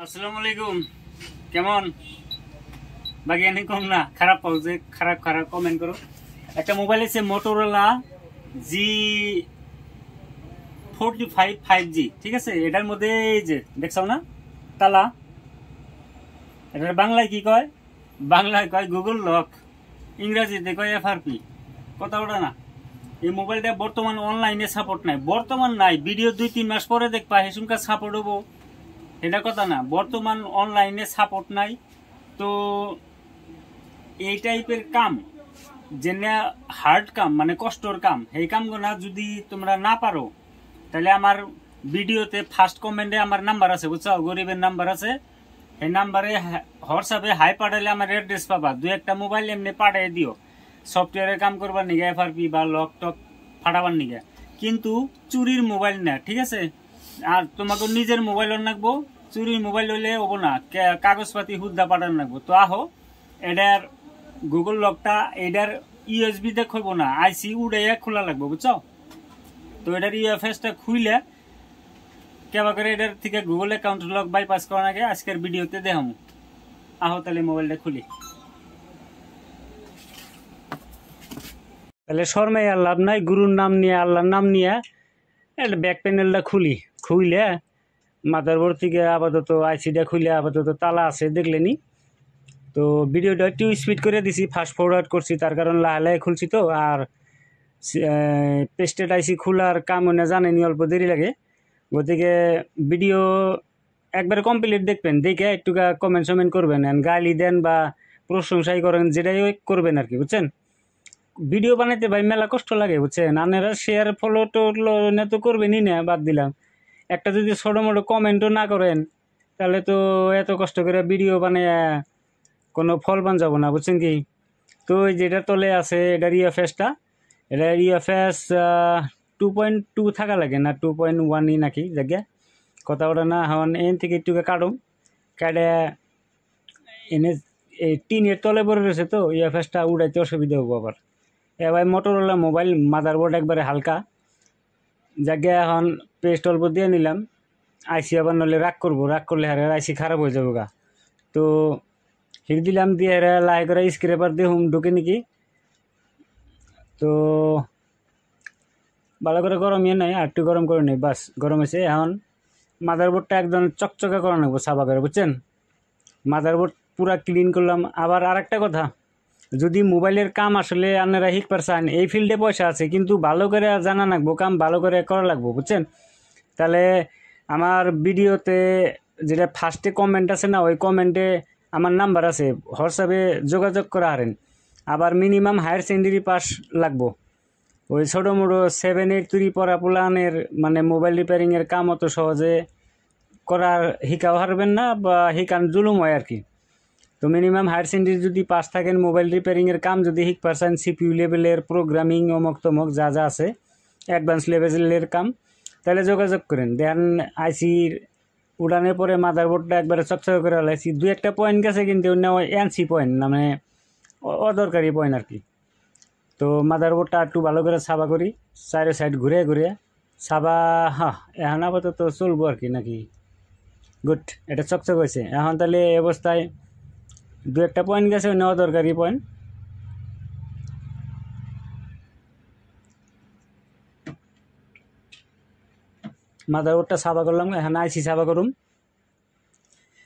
আসসালামু আলাইকুম। কেমন বাকি এনে কম না খারাপ পাও যে খারাপ খারাপ কমেন্ট করো। একটা মোবাইল আছে মোটরোলা G45 5G, ঠিক আছে। এটার মধ্যে এই যে দেখছো না তালা, এটার বাংলায় কি কয়? বাংলায় কয় গুগল লক, ইংরেজিতে কয় FRP। কথা ওটা না। এই মোবাইলটা বর্তমান অনলাইনে সাপোর্ট নাই, বর্তমান নাই, ভিডিও 2-3 মাস পরে দেখবা হেসুমকা সাপোর্ট হবো, এটা কথা না। বর্তমান অনলাইনে সাপোর্ট নাই। তো এই টাইপের কাম যেটা হার্ড কাম মানে কষ্টর কাম, এই কামগুলো যদি তোমরা না পারো তাহলে আমার ভিডিওতে ফার্স্ট কমেন্টে আমার নাম্বার আছে, বুঝছো, গরিবের নাম্বার আছে। এই নাম্বারে হোয়াটসঅ্যাপে হাই পাঠালে আমার অ্যাড্রেস পাবা, 2-1টা মোবাইল এমনি পাঠিয়ে দিও সফটওয়্যারের কাম করবার নিগে, FRP বা লক টক ফাটাবার নিগে। কিন্তু চুরির মোবাইল না, ঠিক আছে। আর তোমাকে নিজের মোবাইল রাখবো, চুরির মোবাইল হইলে হবো না, কাগজপাতি হুদ্দা পাঠান রাখবো। তো আহো, এটার গুগল লকটা এটার USB তে খুলব না, আইসি উড়াইয়া খোলা লাগবে, বুঝছো। তো এটার UFS-টা খুইলে কেবা করে এটার থেকে গুগল অ্যাকাউন্ট লক বাইপাস করার আগে আজকের ভিডিওতে দেখাম। আহো তাহলে মোবাইলটা খুলি। তাহলে শর্মাই আর লাভ নাই, গুরুর নাম নিয়ে আল্লাহর নাম নিয়ে একটা ব্যাক প্যানেলটা খুইলে মাদারবোর্ড থেকে আপাতত আইসিটা খুলে আপাতত তালা আছে দেখলেনি। তো ভিডিওটা একটু স্পিড করে দিছি, ফাস্ট ফরওয়ার্ড করছি, তার কারণ লাহে খুলছি তো। আর পেস্টেড আইসি খোলার কাম না জানেনি, অল্প দেরি লাগে। গতিকে ভিডিও একবারে কমপ্লিট দেখবেন, দেখে একটু কমেন্ট সমেন্ট করবেন, গালি দেন বা প্রশংসাই করেন, যেটাই করবেন আর কি, বুঝছেন। ভিডিও বানাইতে ভাই মেলা কষ্ট লাগে, বুঝছেন। আপনারা শেয়ার ফলো টোলো না তো করবেনই না, বাদ দিলাম। একটা যদি ছোটো মোটো কমেন্টও না করেন তাহলে তো এত কষ্ট করে ভিডিও বানিয়ে কোনো ফল পান যাব না, বুঝছেন কি। তো যেটা তলে আছে এটার UFS-টা, এটার UFS 2.2 থাকা লাগে না 2.1 নাকি জায়গা, কথা ওটা না। এখন এন থেকে একটু কাটুম, কাটে এনে এই টিনের তলে পড়ে রয়েছে, তো UFS-টা উড়াইতে অসুবিধা হবো আবার। এবার মোটরোলা মোবাইল, মাদারবোর্ড একবারে হালকা জায়গা। এখন পেস্ট অল্প দিয়ে নিলাম, আইসি আবার নলে রাগ করলে হারে আইসি খারাপ হয়ে যাবো গা। তো হিট দিলাম, দিয়ে লাই করে স্ক্রেপার দিয়ে ঢুকে নাকি। তো ভালো করে গরম নাই, আর একটু গরম করে নেই, বাস গরম হয়েছে। এখন মাদারবোর্ডটা একদম চকচকা করে নেবো সাফা করে, বুঝছেন। মাদারবোর্ড পুরা ক্লিন করলাম। আবার আর একটা কথা, যদি মোবাইলের কাম আসলে আপনারা শিখবার চান, এই ফিল্ডে পয়সা আছে, কিন্তু ভালো করে জানা লাগবো, কাম ভালো করে করা লাগবো, বুঝছেন। তাহলে আমার ভিডিওতে যেটা ফার্স্টে কমেন্ট আছে না, ওই কমেন্টে আমার নাম্বার আছে, হোয়াটসঅ্যাপে যোগাযোগ করা হারেন। আবার মিনিমাম হায়ার সেকেন্ডারি পাস লাগবো। ওই ছোটো মোটো 7-8 3 পড়া পোলানের মানে মোবাইল রিপেয়ারিংয়ের কাম অত সহজে করার শিকাও হারবেন না, বা শিকান জুলুম হয় আর কি। তো মিনিমাম হায়ার সেকেন্ডারি যদি পাস থাকেন, মোবাইল রিপেয়ারিংয়ের কাম যদি শিখবার চান, CPU লেভেলের প্রোগ্রামিং অমক তমক যা যা আছে অ্যাডভান্স লেভেলের কাম, তাহলে যোগাযোগ করেন। দেন আইসির উড়ানের পরে মাদারবোর্ডটা একবারে চকচক করে লাইছি। 2-1টা পয়েন্ট গেছে, কিন্তু অন্য এনসি পয়েন্ট না, মানে অদরকারি পয়েন্ট আর কি। তো মাদারবোর্ডটা একটু ভালো করে সাবা করি, চারি সাইড ঘুরে ঘুরে সাবা। হ্যাঁ, এখন আপাতত চলবো আর কি, নাকি গুড। এটা চকচক হয়েছে। এখন তাহলে এই অবস্থায় 2-1টা পয়েন্ট গেছে, অন্য অদরকারি পয়েন্ট। মাদারবোর্ডটা সাবা করলাম, এখন আইসি সাবা করুম।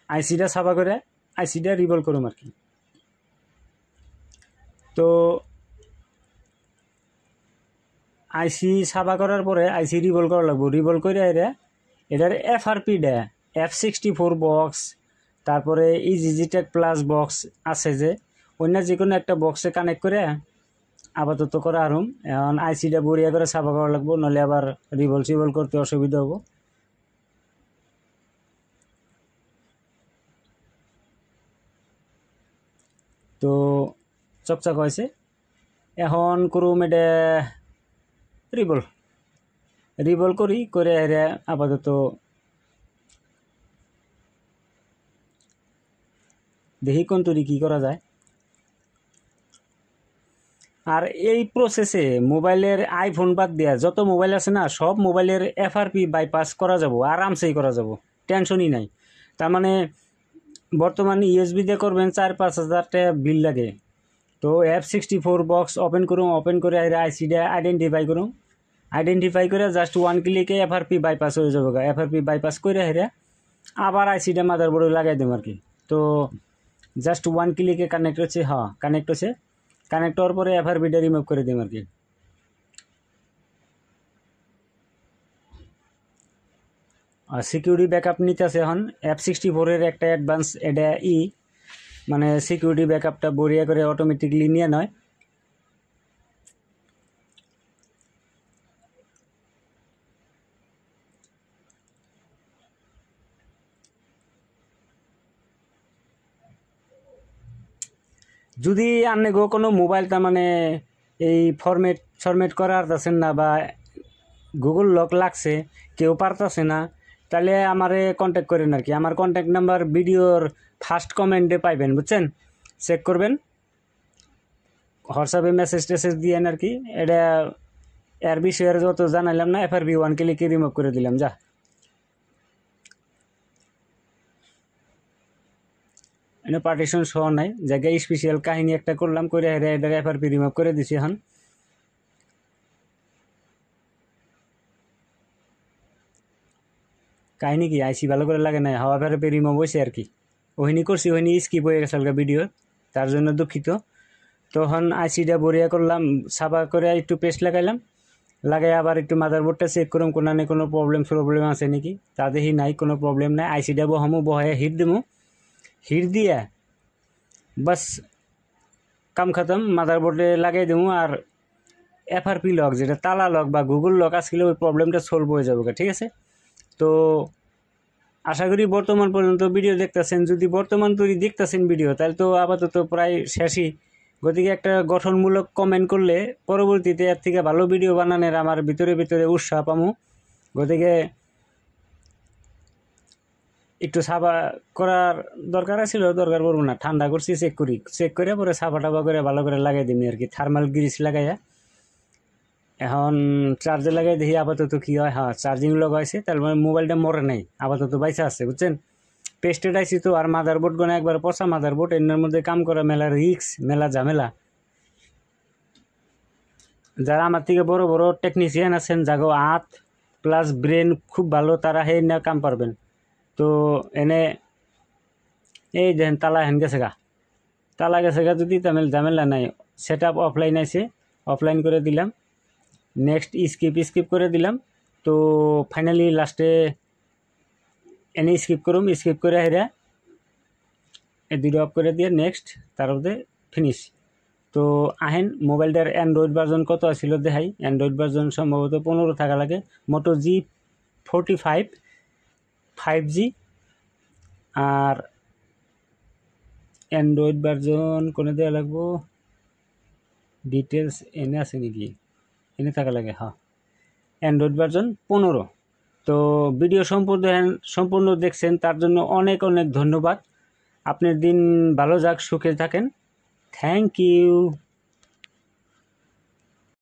আইসিটা সাবা করে আইসিটা রিভলভ করুম আর কি। তো আইসি সাবা করার পরে আইসি রিভলভ করা লাগবো। রিভলভ করে এটার FRP-টা F64 বক্স, তারপরে ইজিটেক প্লাস বক্স আছে, যে অন্য যে কোনো একটা বক্সে কানেক্ট করে আপাতত করা আরুম। এখন আইসিটা বড়িয়া করে সাফা করা লাগবো, নাহলে আবার রিভলভ করতে অসুবিধা হবো। তো চকচক হয়েছে। এখন করুম এটা রিভলভ করে আপাতত দেখি কোন তৈরি কী করা যায়। আর এই প্রসেসে মোবাইলের আইফোন বাদ দেওয়া যত মোবাইল আছে না, সব মোবাইলের FRP বাইপাস করা যাব, আরামসেই করা যাব, টেনশনই নাই। তার মানে বর্তমানে ইউএসবি দিয়ে করবেন 4-5 হাজার টাকা বিল লাগে। তো F64 বক্স ওপেন করুন, ওপেন করে আইসিটা আইডেন্টিফাই করে জাস্ট 1 ক্লিকে এফআরপি বাইপাস হয়ে যাবে। এফআরপি বাইপাস করে আবার আইসিটা মাদারবোর্ডে লাগাই দেবো আর কি। তো জাস্ট 1 ক্লিকে কানেক্ট হচ্ছে, কানেক্ট হচ্ছে। কানেক্ট হওয়ার পরে এফআরপিটা রিমুভ করে দেবো আর কি। আর সিকিউরিটি ব্যাকআপ নিতে আছে এখন F64 একটা অ্যাডভান্স, এটা মানে সিকিউরিটি ব্যাকআপটা বড়িয়া করে অটোমেটিকলি নিয়ে নয়। যদি আপনি কোনো মোবাইল তার মানে এই ফরম্যাট করার আছেন না বা গুগল লক লাগছে, কেউ পারতেছে না, তাহলে আমারে কন্ট্যাক্ট করেন আর কি। আমার কন্ট্যাক্ট নাম্বার ভিডিওর ফার্স্ট কমেন্টে পাইবেন, বুঝছেন? চেক করবেন, হোয়াটসঅ্যাপে মেসেজ দিয়েন আর কি। এটা এর বিষয়ের যত জানাইলাম না, এফআরপি 1 ক্লিকে রিমুভ করে দিলাম। যা এনে পার্টিশন সহ নাই, জায়গায় স্পেশাল কাহিনী একটা করলাম, করে এটার এফআরপি রিমুভ করে দিছি। এখন কাহিনী কি, আইসি ভালো করে লাগে না, হাওয়া এফআরপি রিমুভ হয়েছে আর কি। ওহিনি করছি, ওহিনি স্কিপ হয়ে গেছে ভিডিও, তার জন্য দুঃখিত। তখন আইসিটা বড়িয়া করলাম, সাফা করে একটু পেস্ট লাগাইলাম, লাগাই আবার একটু মাদারবোর্ডটা চেক করুম কোনো প্রবলেম আছে নাকি। তা দেখি নাই, কোনো প্রবলেম নাই। আইসিটা বহায় হিট দেবো, হিট দিয়া বাস কাম খতম, মাদারবোর্ডে লাগাই দেবো। আর এফআরপি লক, যেটা তালা লক বা গুগল লক আসলে ওই প্রবলেমটা সলভ হয়ে যাবে, ঠিক আছে? তো আশা করি বর্তমান পর্যন্ত ভিডিও দেখতেছেন। যদি বর্তমান তৈরি দেখতেছেন ভিডিও, তাহলে তো আপাতত প্রায় শেষই। গতিকে একটা গঠনমূলক কমেন্ট করলে পরবর্তীতে এর থেকে ভালো ভিডিও বানানোর আমার ভিতরে উৎসাহ পামু। গতিকে একটু সাফা করার দরকার ছিল, দরকার পড়বো না, ঠান্ডা করছি, চেক করে পরে সাফা টাফা করে ভালো করে লাগাই দিবি আর কি, থার্মাল গ্রিস লাগাইয়া। এখন চার্জে লাগাই দেখি আপাতত কি হয়। চার্জিং লাগাইছে, তার মানে মোবাইলটা মরে নাই, আপাতত বাইসা আছে, বুঝছেন? পেস্টেড আইসি তো, আর মাদারবোর্ড গোনা একবার পচা মাদারবোর্ড, এর মধ্যে কাম করা মেলা রিক্স, মেলা ঝামেলা। যারা আমার থেকে বড় বড় টেকনিশিয়ান আছেন, যাগো হাত প্লাস ব্রেন খুব ভালো, তারা না কাম পারবেন। তো এনে এই দেখেন তালা গেছে গা, যদি ঝামেলা নাই। সেট আপ অফলাইন আছে, অফলাইন করে দিলাম। নেক্সট স্কিপ করে দিলাম। তো ফাইনালি লাস্টে এনে স্কিপ করে এই দুটো অফ করে দিয়ে নেক্সট, তার মধ্যে ফিনিশ। তো আহেন মোবাইলটার অ্যান্ড্রয়েড ভার্জন কত আসছিল দেখাই। অ্যান্ড্রয়েড ভার্জন সম্ভবত 15 থাকা লাগে। মোটো G45 5G। আর অ্যান্ড্রয়েড ভার্জন কোনে দেওয়া লাগবো, ডিটেলস এনে আছে নাকি, এনে থাকা লাগে। Android version 15। তো ভিডিও সম্পূর্ণ দেখছেন, তার জন্য অনেক ধন্যবাদ। আপনার দিন ভালো যাক, সুখে থাকেন। Thank you.